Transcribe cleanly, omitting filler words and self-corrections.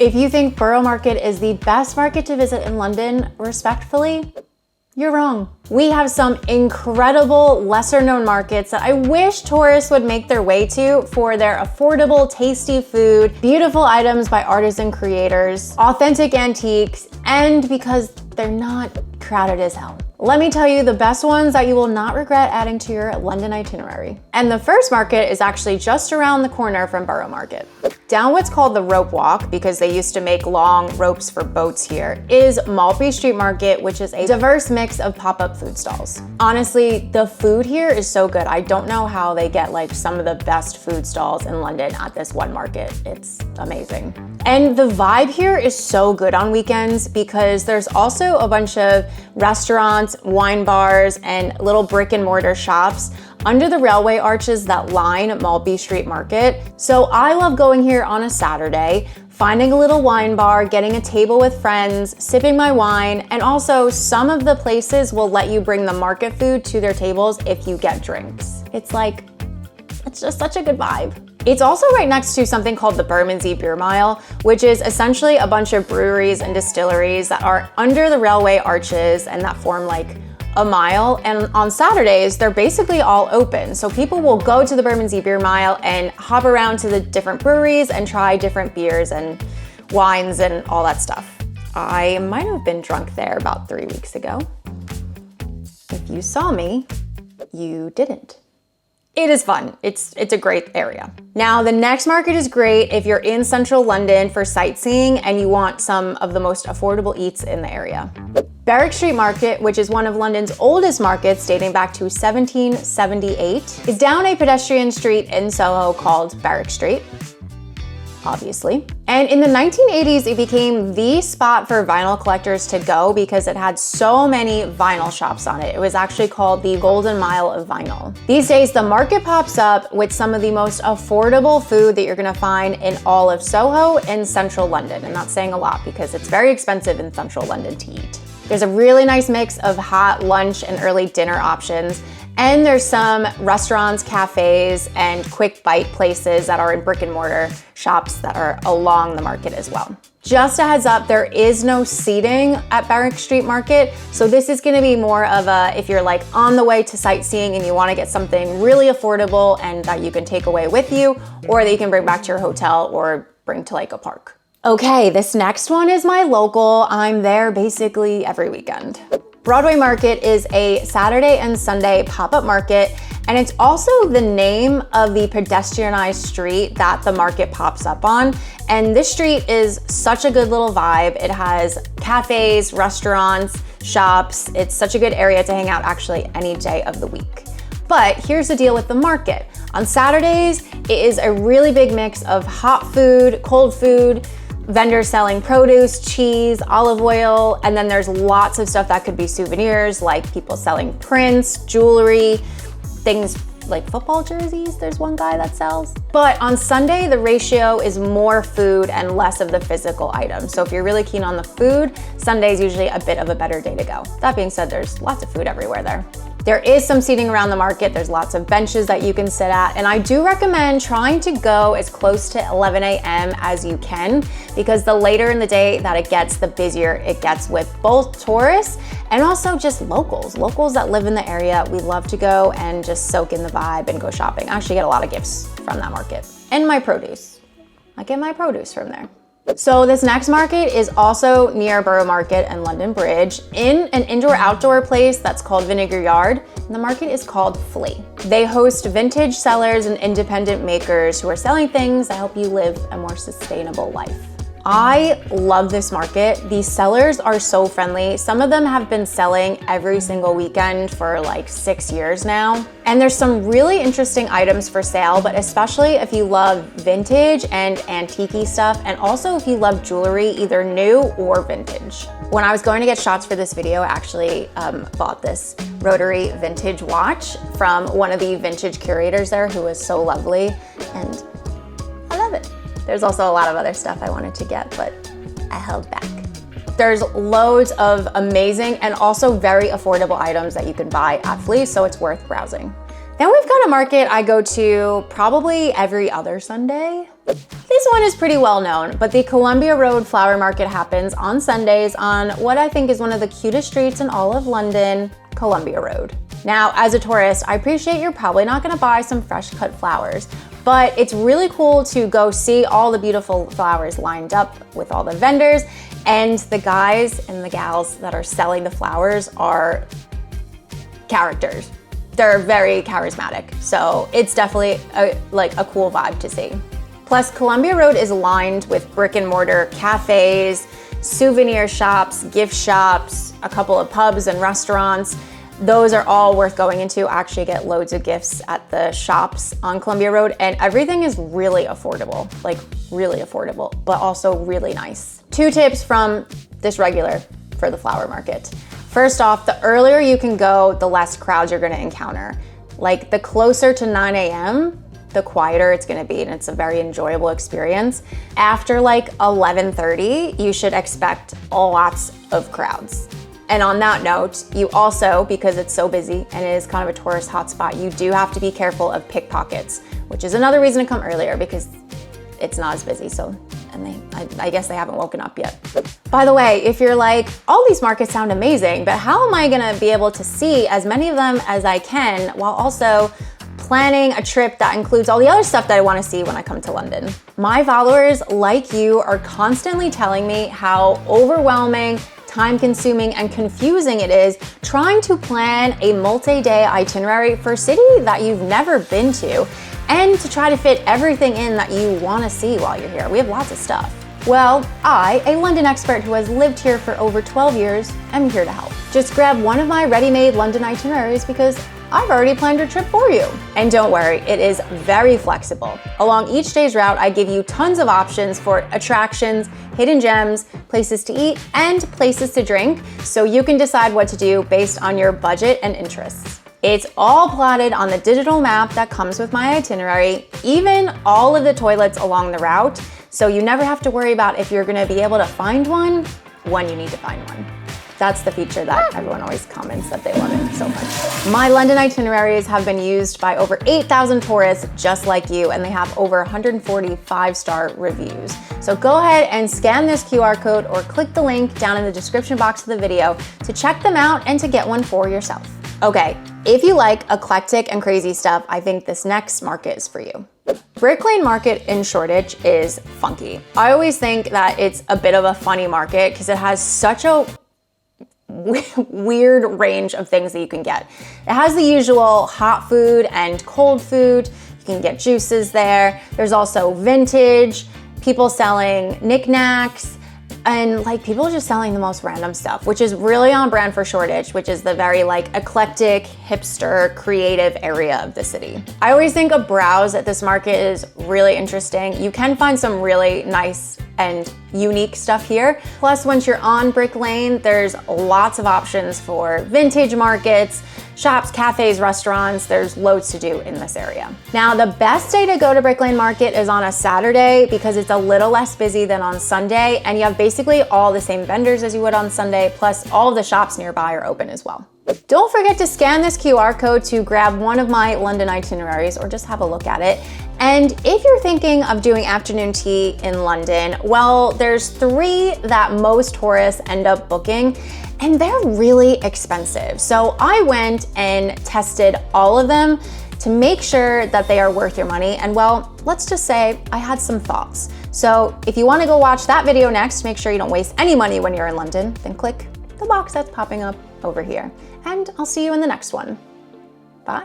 If you think Borough Market is the best market to visit in London, respectfully, you're wrong. We have some incredible lesser known markets that I wish tourists would make their way to for their affordable, tasty food, beautiful items by artisan creators, authentic antiques, and because they're not crowded as hell. Let me tell you the best ones that you will not regret adding to your London itinerary. And the first market is actually just around the corner from Borough Market. Down what's called the rope walk, because they used to make long ropes for boats here, is Maltby Street Market, which is a diverse mix of pop-up food stalls. Honestly, the food here is so good. I don't know how they get like some of the best food stalls in London at this one market. It's amazing. And the vibe here is so good on weekends because there's also a bunch of restaurants, wine bars, and little brick and mortar shops under the railway arches that line Maltby Street Market. So I love going here on a Saturday, finding a little wine bar, getting a table with friends, sipping my wine, and also some of the places will let you bring the market food to their tables if you get drinks. It's just such a good vibe. It's also right next to something called the Bermondsey Beer Mile, which is essentially a bunch of breweries and distilleries that are under the railway arches and that form like a mile. And on Saturdays, they're basically all open. So people will go to the Bermondsey Beer Mile and hop around to the different breweries and try different beers and wines and all that stuff. I might have been drunk there about 3 weeks ago. If you saw me, you didn't. It is fun. It's a great area. Now, the next market is great if you're in central London for sightseeing and you want some of the most affordable eats in the area. Berwick Street Market, which is one of London's oldest markets dating back to 1778, is down a pedestrian street in Soho called Berwick Street, obviously. And in the 1980s, it became the spot for vinyl collectors to go because it had so many vinyl shops on it. It was actually called the Golden Mile of Vinyl. These days, the market pops up with some of the most affordable food that you're gonna find in all of Soho and central London. And that's saying a lot because it's very expensive in central London to eat. There's a really nice mix of hot lunch and early dinner options. And there's some restaurants, cafes, and quick bite places that are in brick and mortar shops that are along the market as well. Just a heads up, there is no seating at Berwick Street Market. So this is gonna be more of a, if you're like on the way to sightseeing and you wanna get something really affordable and that you can take away with you, or that you can bring back to your hotel or bring to like a park. Okay, this next one is my local. I'm there basically every weekend. Broadway Market is a Saturday and Sunday pop-up market, and it's also the name of the pedestrianized street that the market pops up on. And this street is such a good little vibe. It has cafes, restaurants, shops. It's such a good area to hang out actually any day of the week. But here's the deal with the market. On Saturdays, it is a really big mix of hot food, cold food, vendors selling produce, cheese, olive oil, and then there's lots of stuff that could be souvenirs, like people selling prints, jewelry, things like football jerseys, there's one guy that sells. But on Sunday, the ratio is more food and less of the physical items. So if you're really keen on the food, Sunday is usually a bit of a better day to go. That being said, there's lots of food everywhere there. There is some seating around the market. There's lots of benches that you can sit at. And I do recommend trying to go as close to 11 a.m. as you can, because the later in the day that it gets, the busier it gets with both tourists and also just locals. Locals that live in the area, we love to go and just soak in the vibe and go shopping. I actually get a lot of gifts from that market. And my produce. I get my produce from there. So this next market is also near Borough Market and London Bridge in an indoor-outdoor place that's called Vinegar Yard. And the market is called Flea. They host vintage sellers and independent makers who are selling things that help you live a more sustainable life. I love this market. These sellers are so friendly. Some of them have been selling every single weekend for like 6 years now. And there's some really interesting items for sale, but especially if you love vintage and antique-y stuff, and also if you love jewelry, either new or vintage. When I was going to get shots for this video, I actually bought this rotary vintage watch from one of the vintage curators there who was so lovely, and I love it. There's also a lot of other stuff I wanted to get, but I held back. There's loads of amazing and also very affordable items that you can buy at Flea, so it's worth browsing. Then we've got a market I go to probably every other Sunday. This one is pretty well known, but the Columbia Road Flower Market happens on Sundays on what I think is one of the cutest streets in all of London, Columbia Road. Now, as a tourist, I appreciate you're probably not gonna buy some fresh cut flowers, but it's really cool to go see all the beautiful flowers lined up with all the vendors, and the guys and the gals that are selling the flowers are characters. They're very charismatic, so it's definitely a cool vibe to see. Plus, Columbia Road is lined with brick and mortar cafes, souvenir shops, gift shops, a couple of pubs and restaurants. Those are all worth going into. I actually get loads of gifts at the shops on Columbia Road, and everything is really affordable, like really affordable, but also really nice. 2 tips from this regular for the flower market. First off, the earlier you can go, the less crowds you're gonna encounter. Like the closer to 9 a.m., the quieter it's gonna be, and it's a very enjoyable experience. After like 11:30, you should expect lots of crowds. And on that note, you also, because it's so busy and it is kind of a tourist hotspot, you do have to be careful of pickpockets, which is another reason to come earlier because it's not as busy. I guess they haven't woken up yet. By the way, if you're like, all these markets sound amazing, but how am I gonna be able to see as many of them as I can while also planning a trip that includes all the other stuff that I wanna see when I come to London? My followers, like you, are constantly telling me how overwhelming, time-consuming, and confusing it is trying to plan a multi-day itinerary for a city that you've never been to, and to try to fit everything in that you want to see while you're here. We have lots of stuff. Well, I, a London expert who has lived here for over 12 years, am here to help. Just grab one of my ready-made London itineraries because I've already planned your trip for you. And don't worry, it is very flexible. Along each day's route, I give you tons of options for attractions, hidden gems, places to eat, and places to drink, so you can decide what to do based on your budget and interests. It's all plotted on the digital map that comes with my itinerary, even all of the toilets along the route, so you never have to worry about if you're gonna be able to find one when you need to find one. That's the feature that everyone always comments that they wanted so much. My London itineraries have been used by over 8,000 tourists just like you, and they have over 140 5-star reviews. So go ahead and scan this QR code or click the link down in the description box of the video to check them out and to get one for yourself. Okay, if you like eclectic and crazy stuff, I think this next market is for you. Brick Lane Market in Shoreditch is funky. I always think that it's a bit of a funny market because it has such a weird range of things that you can get. It has the usual hot food and cold food. You can get juices there. There's also vintage, people selling knickknacks, and like people just selling the most random stuff, which is really on brand for Shoreditch, which is the very like eclectic, hipster, creative area of the city. I always think a browse at this market is really interesting. You can find some really nice and unique stuff here. Plus, once you're on Brick Lane, there's lots of options for vintage markets, shops, cafes, restaurants. There's loads to do in this area. Now, the best day to go to Brick Lane Market is on a Saturday because it's a little less busy than on Sunday, and you have basically all the same vendors as you would on Sunday, plus all of the shops nearby are open as well. Don't forget to scan this QR code to grab one of my London itineraries or just have a look at it. And if you're thinking of doing afternoon tea in London, well, there's 3 that most tourists end up booking, and they're really expensive. So I went and tested all of them to make sure that they are worth your money. And well, let's just say I had some thoughts. So if you want to go watch that video next, make sure you don't waste any money when you're in London, then click the box that's popping up over here. And I'll see you in the next one. Bye.